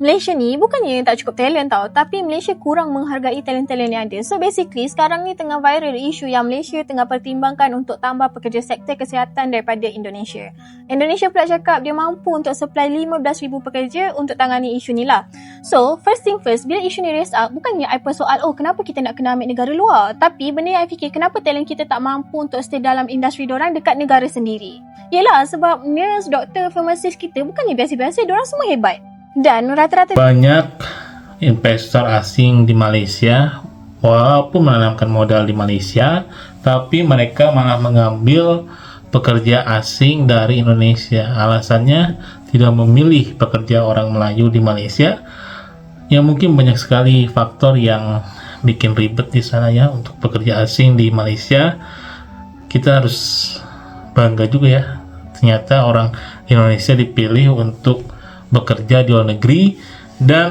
Malaysia ni bukannya tak cukup talent tau, tapi Malaysia kurang menghargai talent-talent yang ada. So basically sekarang ni tengah viral isu yang Malaysia tengah pertimbangkan untuk tambah pekerja sektor kesihatan daripada Indonesia. Indonesia pula cakap dia mampu untuk supply 15,000 pekerja untuk tangani isu ni lah. So first thing first, bila isu ni raise up, bukannya I persoal kenapa kita nak kena ambil negara luar, tapi benda yang I fikir kenapa talent kita tak mampu untuk stay dalam industri dorang dekat negara sendiri. Yelah, sebab nurse, doktor, farmasis kita bukannya biasa-biasa, dorang semua hebat. Dan rata-rata banyak investor asing di Malaysia walaupun menanamkan modal di Malaysia, tapi mereka malah mengambil pekerja asing dari Indonesia. Alasannya tidak memilih pekerja orang Melayu di Malaysia. Ya mungkin banyak sekali faktor yang bikin ribet di sana ya untuk pekerja asing di Malaysia. Kita harus bangga juga ya, ternyata orang Indonesia dipilih untuk bekerja di luar negeri, dan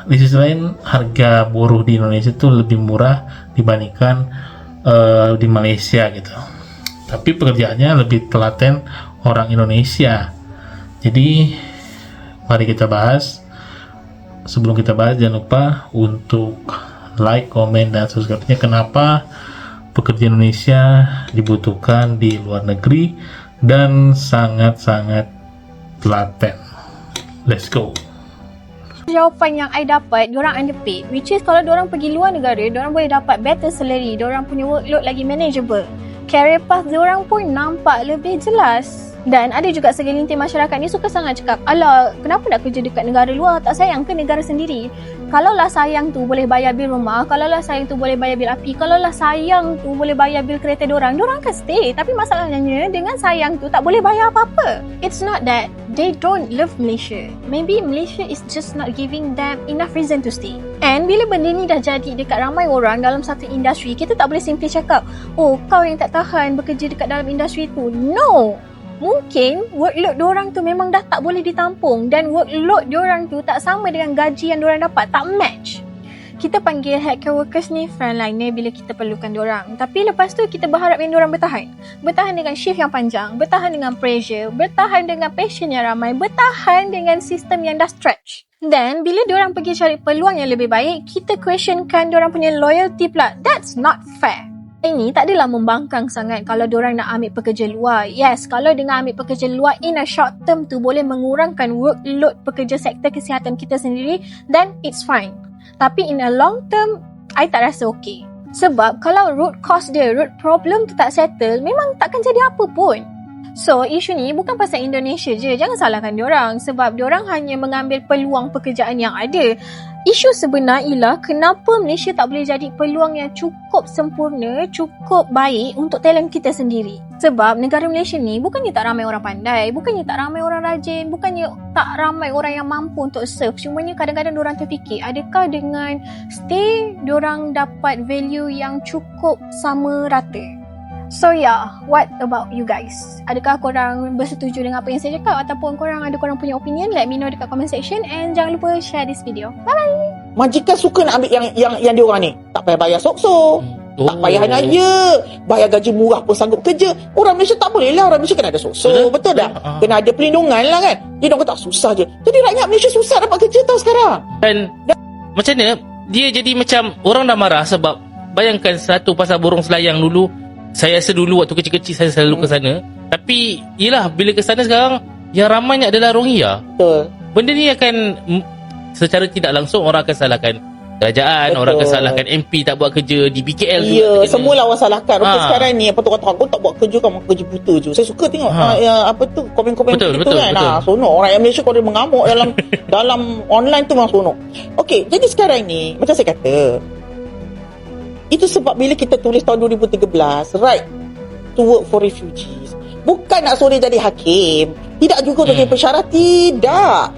di sisi lain harga buruh di Indonesia itu lebih murah dibandingkan di Malaysia gitu. Tapi pekerjaannya lebih telaten orang Indonesia. Jadi mari kita bahas. Sebelum kita bahas, jangan lupa untuk like, komen, dan subscribe-nya. Kenapa pekerja Indonesia dibutuhkan di luar negeri dan sangat-sangat telaten. Let's go. Jawapan yang I dapat, diorang underpaid, which is kalau diorang pergi luar negara, diorang boleh dapat better salary, diorang punya workload lagi manageable, career path diorang pun nampak lebih jelas. Dan ada juga segelintir masyarakat ni suka sangat cakap, alah kenapa nak kerja dekat negara luar, tak sayang ke negara sendiri? Kalaulah sayang tu boleh bayar bil rumah, kalaulah sayang tu boleh bayar bil api, kalaulah sayang tu boleh bayar bil kereta diorang akan stay. Tapi masalahnya dengan sayang tu tak boleh bayar apa-apa. It's not that they don't love Malaysia. Maybe Malaysia is just not giving them enough reason to stay. And bila benda ni dah jadi dekat ramai orang dalam satu industri, kita tak boleh simply cakap, oh kau yang tak tahan bekerja dekat dalam industri tu. No! Mungkin workload diorang tu memang dah tak boleh ditampung, dan workload diorang tu tak sama dengan gaji yang diorang dapat, tak match. Kita panggil healthcare workers ni frontliner bila kita perlukan diorang. Tapi lepas tu kita berharap yang diorang bertahan. Bertahan dengan shift yang panjang, bertahan dengan pressure, bertahan dengan patient yang ramai, bertahan dengan sistem yang dah stretch. Dan bila diorang pergi cari peluang yang lebih baik, kita questionkan diorang punya loyalty pula. That's not fair. Ini tak adalah membangkang sangat kalau diorang nak ambil pekerja luar. Yes, kalau dengan ambil pekerja luar in a short term tu boleh mengurangkan workload pekerja sektor kesihatan kita sendiri, then it's fine. Tapi in a long term, I tak rasa okay. Sebab kalau root cause dia, root problem tu tak settle, memang takkan jadi apa pun. So, isu ni bukan pasal Indonesia je. Jangan salahkan diorang sebab diorang hanya mengambil peluang pekerjaan yang ada. Isu sebenar ialah kenapa Malaysia tak boleh jadi peluang yang cukup sempurna, cukup baik untuk talent kita sendiri. Sebab negara Malaysia ni bukannya tak ramai orang pandai, bukannya tak ramai orang rajin, bukannya tak ramai orang yang mampu untuk serve. Cumanya kadang-kadang diorang terfikir, adakah dengan stay diorang dapat value yang cukup sama rata? So what about you guys? Adakah korang bersetuju dengan apa yang saya cakap, ataupun korang ada korang punya opinion? Let me know dekat comment section, and jangan lupa share this video. Bye bye. Majikan suka nak ambil yang dia orang ni. Tak payah bayar sok-sok. Tak payah naya. Bayar gaji murah pun sanggup kerja. Orang Malaysia tak boleh lah. Orang Malaysia kena ada sok-sok. Betul tak? Kena ada perlindungan lah kan. Dia orang kata susah je. Jadi rakyat Malaysia susah dapat kerja tau sekarang. Dan macam mana dia jadi macam orang dah marah sebab bayangkan satu pasal burung selayang dulu. Saya rasa dulu waktu kecil-kecil saya selalu ke sana. Tapi yelah, bila ke sana sekarang yang ramainya adalah Rohingya. Betul. Benda ni akan secara tidak langsung orang akan salahkan kerajaan. Betul. Orang akan salahkan MP tak buat kerja di BKL tu. Ya, semula orang salahkan. Sekarang ni apa tu kata kau tak buat kerja, kamu kerja buta je. Saya suka tengok apa tu komen-komen betul, gitu kan. Sonok orang yang Malaysia kalau dia mengamuk dalam online tu memang sonok. Okey, jadi sekarang ni macam saya kata, itu sebab bila kita tulis tahun 2013 right to work for refugees, bukan nak suruh dia jadi hakim, tidak juga untuk jadi pesyarat, tidak.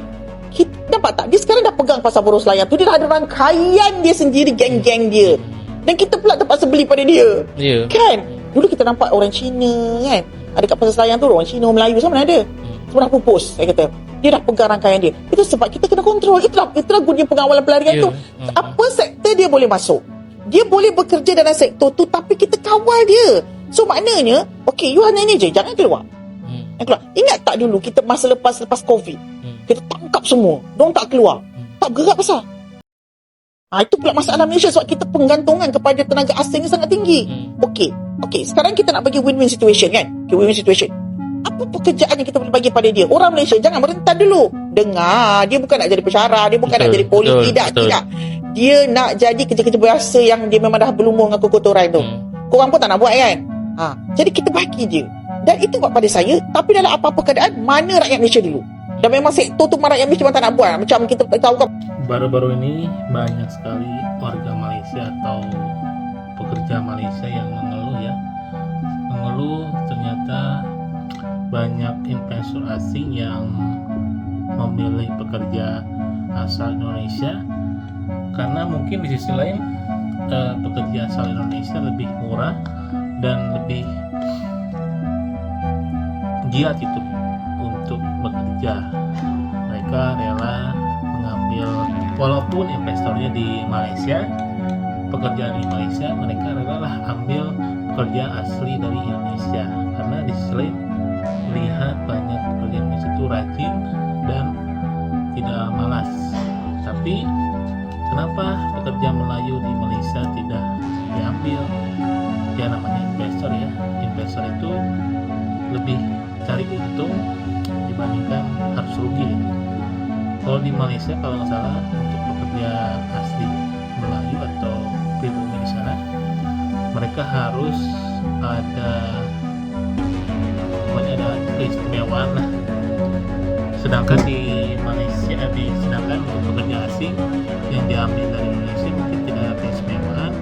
Kita dapat tak, dia sekarang dah pegang pasal buruh selayang tu, dia dah ada rangkaian dia sendiri, geng-geng dia, dan kita pula terpaksa beli pada dia, kan. Dulu kita nampak orang Cina kan, ada kat pasal selayang tu orang Cina, orang Melayu, sama ada semua dah pupus. Saya kata dia dah pegang rangkaian dia. Itu sebab kita kena kontrol. Itulah gunanya pengawalan pelarian tu. Apa sektor dia boleh masuk, dia boleh bekerja dalam sektor tu, tapi kita kawal dia. So maknanya, okay, you hanya ni je, jangan keluar. Ingat tak dulu kita masa lepas COVID, kita tangkap stop semua. Diorang tak keluar. Tak bergerak pasal. Itu pula masalah Malaysia sebab kita penggantungan kepada tenaga asing ni sangat tinggi. Okey, sekarang kita nak bagi win-win situation kan? Okay, win-win situation. Apa pekerjaan yang kita boleh bagi pada dia? Orang Malaysia jangan merentan dulu. Dengar, dia bukan nak jadi pensyarah, dia bukan nak jadi polis, tidak. Dia nak jadi kerja-kerja biasa yang dia memang dah berlumur dengan kekotoran tu. Korang pun tak nak buat kan? Jadi kita bagi dia. Dan itu buat pada saya, tapi dalam apa-apa keadaan, mana rakyat Malaysia dulu? Dan memang sektor tu rakyat Malaysia memang tak nak buat. Macam kita tak tahu kan. Baru-baru ini banyak sekali warga Malaysia atau pekerja Malaysia yang mengeluh ya. Mengeluh ternyata banyak investor asing yang memilih pekerja asal Indonesia karena mungkin di sisi lain pekerja asal Indonesia lebih murah dan lebih giat itu untuk bekerja. Mereka rela mengambil walaupun investornya di Malaysia, pekerjaan di Malaysia, mereka rela lah ambil pekerja asli dari Indonesia karena di sisi lain melihat banyak pekerja Indonesia itu rajin dan tidak malas. Tapi kenapa pekerja Melayu di Malaysia tidak diambil? Ya namanya investor ya. Investor itu lebih cari untung dibandingkan harus rugi. Kalau di Malaysia kalau nggak salah untuk pekerja asli Melayu atau pribumi di sana, mereka harus ada keistimewaan lah. Sedangkan di Malaysia sedangkan untuk pekerja asing yang diambil dari Indonesia mungkin tidak ada keistimewaan,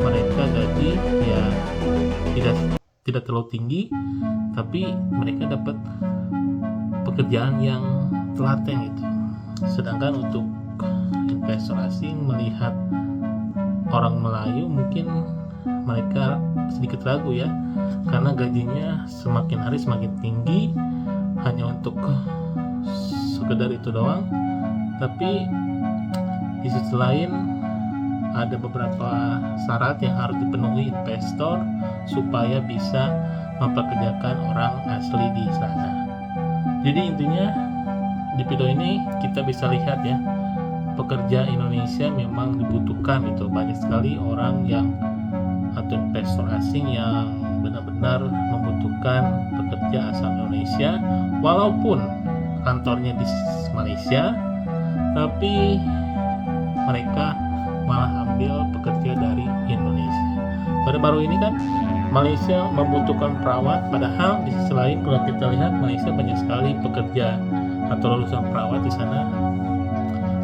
mereka gaji ya tidak terlalu tinggi, tapi mereka dapat pekerjaan yang telaten gitu. Sedangkan untuk investor asing melihat orang Melayu mungkin mereka sedikit ragu ya, karena gajinya semakin hari semakin tinggi hanya untuk sekedar itu doang. Tapi di sisi lain ada beberapa syarat yang harus dipenuhi investor supaya bisa mempekerjakan orang asli di sana. Jadi intinya di video ini kita bisa lihat ya, pekerja Indonesia memang dibutuhkan gitu. Banyak sekali orang yang atau investor asing yang benar-benar membutuhkan pekerja asal Indonesia walaupun kantornya di Malaysia, tapi mereka malah ambil pekerja dari Indonesia. Baru-baru ini kan Malaysia membutuhkan perawat, padahal di sisi lain kalau kita lihat Malaysia banyak sekali pekerja atau lulusan perawat di sana.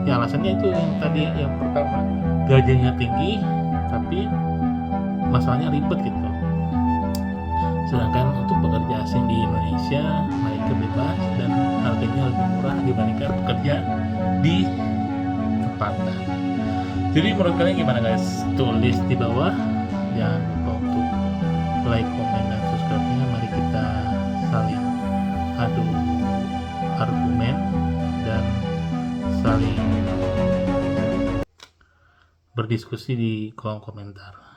Ya alasannya itu yang tadi, yang pertama gajinya tinggi, tapi masalahnya ribet gitu. Sedangkan untuk pekerja asing di Indonesia mereka bebas dan harganya lebih murah dibandingkan pekerja di tempatnya. Jadi menurut kalian gimana guys? Tulis di bawah. Jangan lupa untuk like, komen, dan subscribe-nya. Mari kita saling adu argumen dan saling berdiskusi di kolom komentar.